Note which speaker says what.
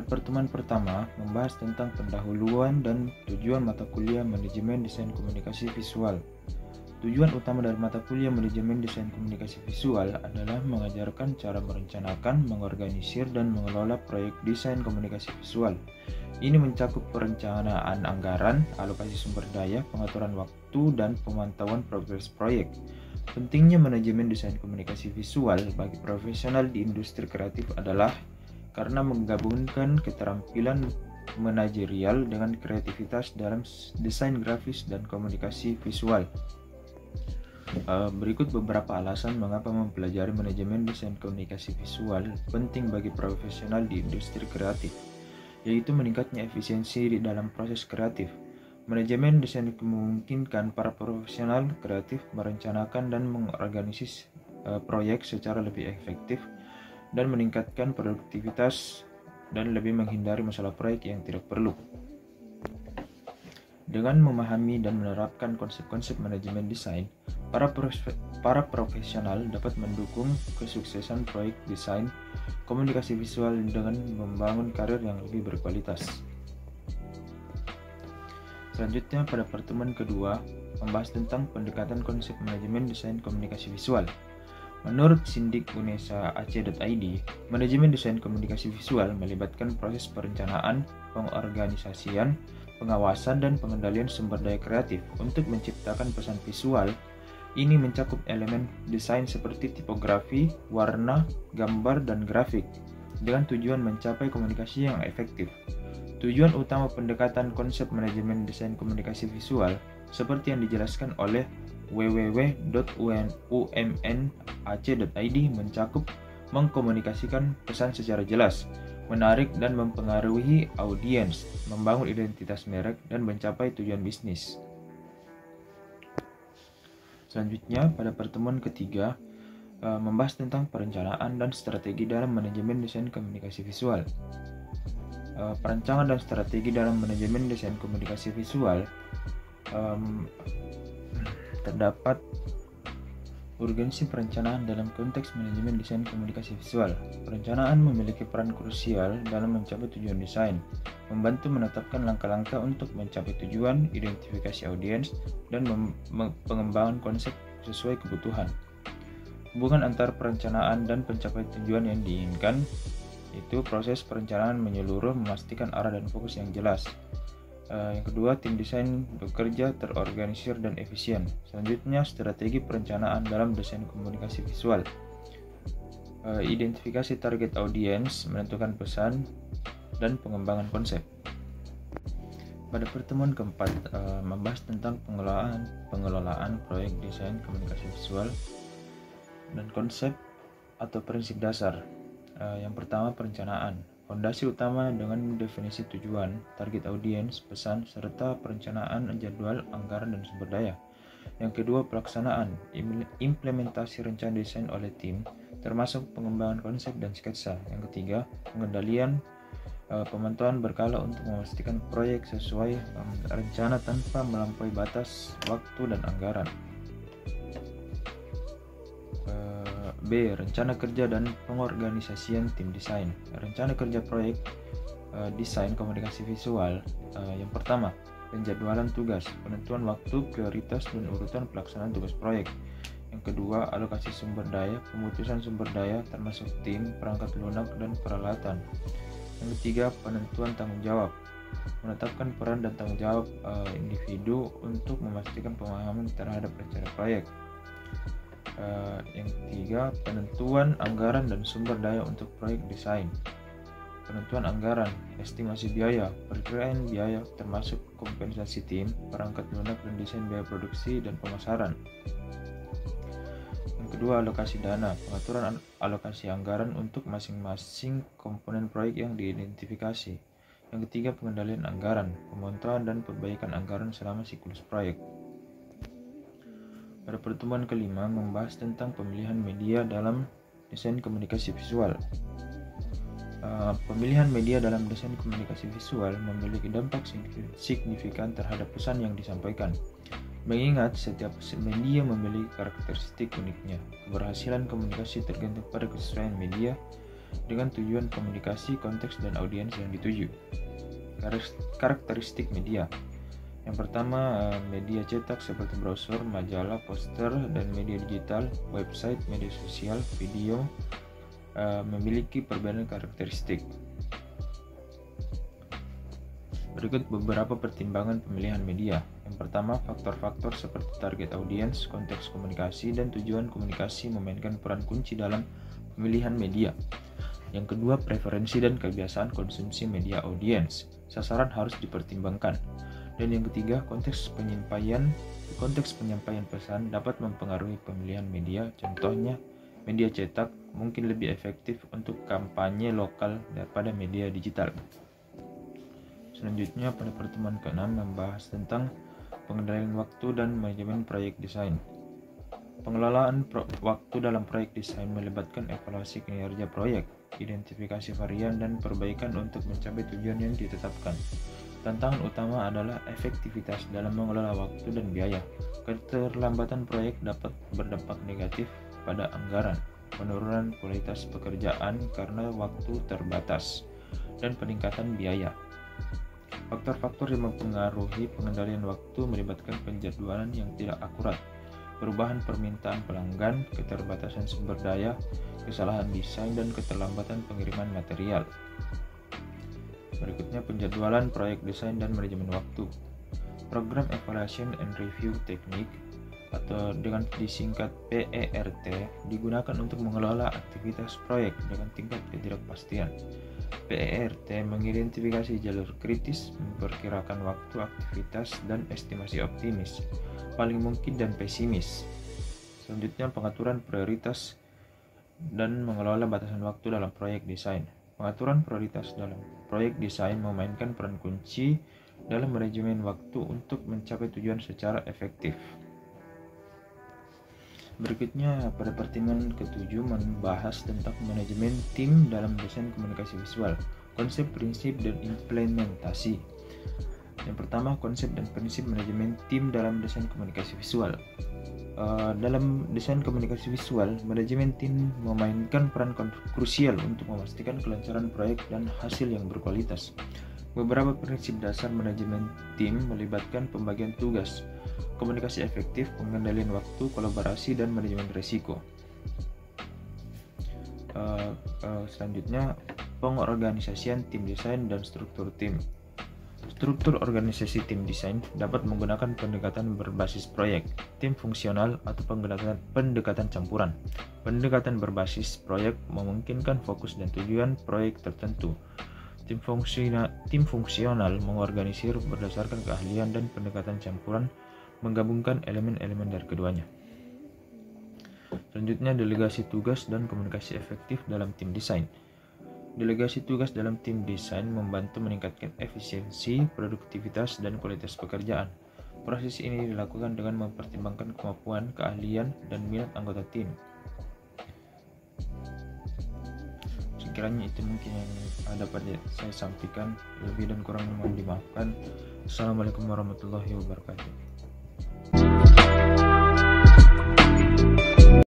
Speaker 1: pertemuan pertama membahas tentang pendahuluan dan tujuan mata kuliah Manajemen Desain Komunikasi Visual. Tujuan utama dari mata kuliah Manajemen Desain Komunikasi Visual adalah mengajarkan cara merencanakan, mengorganisir, dan mengelola proyek desain komunikasi visual. Ini mencakup perencanaan anggaran, alokasi sumber daya, pengaturan waktu, dan pemantauan progres proyek. Pentingnya manajemen desain komunikasi visual bagi profesional di industri kreatif adalah karena menggabungkan keterampilan manajerial dengan kreativitas dalam desain grafis dan komunikasi visual. Berikut beberapa alasan mengapa mempelajari manajemen desain komunikasi visual penting bagi profesional di industri kreatif, yaitu meningkatnya efisiensi di dalam proses kreatif. Manajemen desain memungkinkan para profesional kreatif merencanakan dan mengorganisasi proyek secara lebih efektif dan meningkatkan produktivitas dan lebih menghindari masalah proyek yang tidak perlu. Dengan memahami dan menerapkan konsep-konsep manajemen desain, para profesional dapat mendukung kesuksesan proyek desain komunikasi visual dengan membangun karir yang lebih berkualitas. Selanjutnya, pada pertemuan kedua, membahas tentang pendekatan konsep manajemen desain komunikasi visual. Menurut Sindik Unesa AC.id, manajemen desain komunikasi visual melibatkan proses perencanaan, pengorganisasian, pengawasan, dan pengendalian sumber daya kreatif untuk menciptakan pesan visual. Ini mencakup elemen desain seperti tipografi, warna, gambar, dan grafik, dengan tujuan mencapai komunikasi yang efektif. Tujuan utama pendekatan konsep manajemen desain komunikasi visual, seperti yang dijelaskan oleh www.umnac.id, mencakup mengkomunikasikan pesan secara jelas, menarik dan mempengaruhi audiens, membangun identitas merek, dan mencapai tujuan bisnis. Selanjutnya, pada pertemuan ketiga, membahas tentang perencanaan dan strategi dalam manajemen desain komunikasi visual. Perancangan dan strategi dalam manajemen desain komunikasi visual terdapat urgensi perencanaan dalam konteks manajemen desain komunikasi visual. Perencanaan memiliki peran krusial dalam mencapai tujuan desain, membantu menetapkan langkah-langkah untuk mencapai tujuan, identifikasi audiens, dan pengembangan konsep sesuai kebutuhan. Hubungan antara perencanaan dan pencapaian tujuan yang diinginkan, itu proses perencanaan menyeluruh memastikan arah dan fokus yang jelas. Yang kedua, tim desain bekerja terorganisir dan efisien. Selanjutnya, strategi perencanaan dalam desain komunikasi visual. Identifikasi target audiens, menentukan pesan, dan pengembangan konsep. Pada pertemuan keempat, membahas tentang pengelolaan proyek desain komunikasi visual dan konsep atau prinsip dasar. Yang pertama, perencanaan. Fondasi utama dengan definisi tujuan, target audiens, pesan, serta perencanaan jadwal, anggaran, dan sumber daya. Yang kedua, pelaksanaan, implementasi rencana desain oleh tim, termasuk pengembangan konsep dan sketsa. Yang ketiga, pengendalian, pemantauan berkala untuk memastikan proyek sesuai rencana tanpa melampaui batas waktu dan anggaran. B. Rencana kerja dan pengorganisasian tim desain. Rencana kerja proyek desain komunikasi visual. Yang pertama, penjadwalan tugas, penentuan waktu, prioritas, dan urutan pelaksanaan tugas proyek. Yang kedua, alokasi sumber daya, pemutusan sumber daya termasuk tim, perangkat lunak, dan peralatan. Yang ketiga, penentuan tanggung jawab, menetapkan peran dan tanggung jawab individu untuk memastikan pemahaman terhadap rencana proyek. Yang ketiga, penentuan anggaran dan sumber daya untuk proyek desain. Penentuan anggaran, estimasi biaya, perkiraan biaya termasuk kompensasi tim, perangkat lunak, dan desain biaya produksi dan pemasaran. Yang kedua, alokasi dana, pengaturan alokasi anggaran untuk masing-masing komponen proyek yang diidentifikasi. Yang ketiga, pengendalian anggaran, pemantauan dan perbaikan anggaran selama siklus proyek. Pada pertemuan kelima, membahas tentang pemilihan media dalam desain komunikasi visual. Pemilihan media dalam desain komunikasi visual memiliki dampak signifikan terhadap pesan yang disampaikan. Mengingat setiap media memiliki karakteristik uniknya, keberhasilan komunikasi tergantung pada kesesuaian media dengan tujuan komunikasi, konteks, dan audiens yang dituju. Karakteristik media. Yang pertama, media cetak seperti brosur, majalah, poster, dan media digital, website, media sosial, video, memiliki perbedaan karakteristik. Berikut beberapa pertimbangan pemilihan media. Yang pertama, faktor-faktor seperti target audiens, konteks komunikasi, dan tujuan komunikasi memainkan peran kunci dalam pemilihan media. Yang kedua, preferensi dan kebiasaan konsumsi media audiens. Sasaran harus dipertimbangkan. Dan yang ketiga, konteks penyampaian pesan dapat mempengaruhi pemilihan media. Contohnya, media cetak mungkin lebih efektif untuk kampanye lokal daripada media digital. Selanjutnya, pada pertemuan ke-6 membahas tentang pengendalian waktu dan manajemen proyek desain. Pengelolaan waktu dalam proyek desain melibatkan evaluasi kinerja proyek, identifikasi varian, dan perbaikan untuk mencapai tujuan yang ditetapkan. Tantangan utama adalah efektivitas dalam mengelola waktu dan biaya. Keterlambatan proyek dapat berdampak negatif pada anggaran, penurunan kualitas pekerjaan karena waktu terbatas, dan peningkatan biaya. Faktor-faktor yang mempengaruhi pengendalian waktu melibatkan penjadwalan yang tidak akurat, perubahan permintaan pelanggan, keterbatasan sumber daya, kesalahan desain, dan keterlambatan pengiriman material. Berikutnya, penjadwalan proyek desain dan manajemen waktu. Program Evaluation and Review Technique atau dengan disingkat PERT digunakan untuk mengelola aktivitas proyek dengan tingkat ketidakpastian. PERT mengidentifikasi jalur kritis, memperkirakan waktu aktivitas, dan estimasi optimis, paling mungkin dan pesimis. Selanjutnya, pengaturan prioritas dan mengelola batasan waktu dalam proyek desain. Pengaturan prioritas dalam proyek desain memainkan peran kunci dalam manajemen waktu untuk mencapai tujuan secara efektif. Berikutnya, pada pertemuan ke-7 membahas tentang manajemen tim dalam desain komunikasi visual, konsep, prinsip, dan implementasi. Yang pertama, konsep dan prinsip manajemen tim dalam desain komunikasi visual. Dalam desain komunikasi visual, manajemen tim memainkan peran krusial untuk memastikan kelancaran proyek dan hasil yang berkualitas. Beberapa prinsip dasar manajemen tim melibatkan pembagian tugas, komunikasi efektif, pengendalian waktu, kolaborasi, dan manajemen risiko. Selanjutnya, pengorganisasian tim desain dan struktur tim. Struktur organisasi tim desain dapat menggunakan pendekatan berbasis proyek, tim fungsional, atau pendekatan campuran. Pendekatan berbasis proyek memungkinkan fokus dan tujuan proyek tertentu. Tim fungsional mengorganisir berdasarkan keahlian, dan pendekatan campuran menggabungkan elemen-elemen dari keduanya. Selanjutnya, delegasi tugas dan komunikasi efektif dalam tim desain. Delegasi tugas dalam tim desain membantu meningkatkan efisiensi, produktivitas, dan kualitas pekerjaan. Proses ini dilakukan dengan mempertimbangkan kemampuan, keahlian, dan minat anggota tim. Sekiranya itu mungkin yang dapat saya sampaikan. Lebih dan kurang mohon dimaafkan. Assalamualaikum warahmatullahi wabarakatuh.